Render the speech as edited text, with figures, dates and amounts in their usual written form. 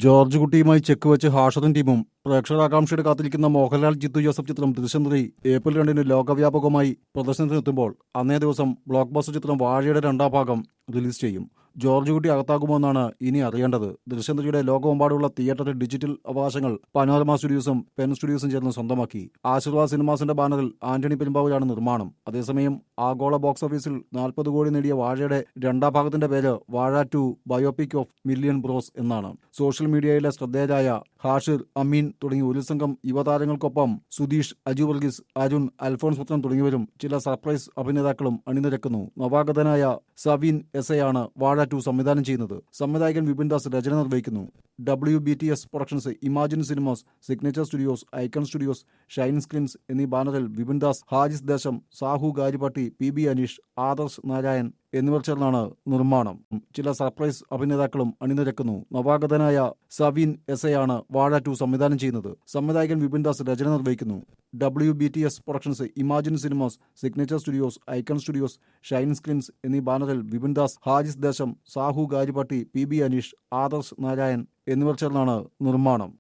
George കുട്ടിയുമായി check വെച്ച് ഹാഷറും ടീമും പ്രേക്ഷകാകാംക്ഷയുടെ കാത്തിരിക്കുന്ന മോഹൻലാൽ ജിത്തു ജോസഫ് ചിത്രം ദൃശ്യം 3 ഏപ്രിൽ 2 ലോകവ്യാപകമായി പ്രദർശനത്തിനെത്തുമ്പോൾ അന്നേ ദിവസം ബ്ലോക്ക് ബസ്റ്റർ ചിത്രം വാഴയുടെ രണ്ടാം ഭാഗം റിലീസ് ചെയ്യും. ജോർജ് കുട്ടി അകത്താകുമോ എന്നാണ് ഇനി അറിയേണ്ടത്. ദൃശ്യം 3യുടെ ലോകമെമ്പാടുള്ള തിയേറ്ററിൽ ഡിജിറ്റൽ അവകാശങ്ങൾ പനോരമ സ്റ്റുഡിയോസും പെൻ സ്റ്റുഡിയോസും ചേർന്ന് സ്വന്തമാക്കി. ആശീർവാദ് സിനിമാസിന്റെ ബാനറിൽ ആന്റണി പെരുമ്പാവൂരാണ് നിർമ്മാണം. അതേസമയം ആഗോള ബോക്സ് ഓഫീസിൽ 40 കോടി നേടിയ വാഴയുടെ രണ്ടാം ഭാഗത്തിന്റെ പേര് വാഴ 2 ബയോപിക് ഓഫ് മില്യൺ ബ്രോസ് എന്നാണ്. സോഷ്യൽ മീഡിയയിലെ ശ്രദ്ധേയരായ ഹാഷിർ, അമീൻ തുടങ്ങിയ ഒരു സംഘം യുവതാരങ്ങൾക്കൊപ്പം സുധീഷ്, അജു വർഗീസ്, അരുൺ, അൽഫോൺസ് പുത്രൻ തുടങ്ങിയവരും ചില സർപ്രൈസ് അഭിനേതാക്കളും അണിനിരക്കുന്നു. നവാഗതനായ സവീൻ എസ് ആണ് വാഴ 2 സംവിധാനം ചെയ്യുന്നത്. സംവിധായകൻ വിപിൻ ദാസ് രചന നിർവഹിക്കുന്നു. WBTS productions, imagine cinemas, signature studios, icon studios, Shine screens എന്നീ ബാനറിൽ വിപിൻ ദാസ്, ഹാജിസ് ദേശം, സാഹു ഗാരിപ്പാട്ടി, PB അനീഷ്, ആദർശ് നാരായൺ എന്നിവർ ചേർന്നാണ് നിർമ്മാണം. ചില സർപ്രൈസ് അഭിനേതാക്കളും അണിനിരക്കുന്നു. നവാഗതനായ സവീൻ എസ് ആണ് വാഴ 2 സംവിധാനം ചെയ്യുന്നത്. സംവിധായകൻ വിപിൻ ദാസ് രചന നിർവഹിക്കുന്നു. WBTS productions, imagine cinemas, signature studios, icon studios, Shine screens എന്നീ ബാനറിൽ വിപിൻ ദാസ്, ഹാജിസ് ദേശം, സാഹു ഗാരിപ്പാട്ടി, PB അനീഷ്, ആദർശ് നാരായൺ എന്നിവർ ചേർന്നാണ് നിർമ്മാണം.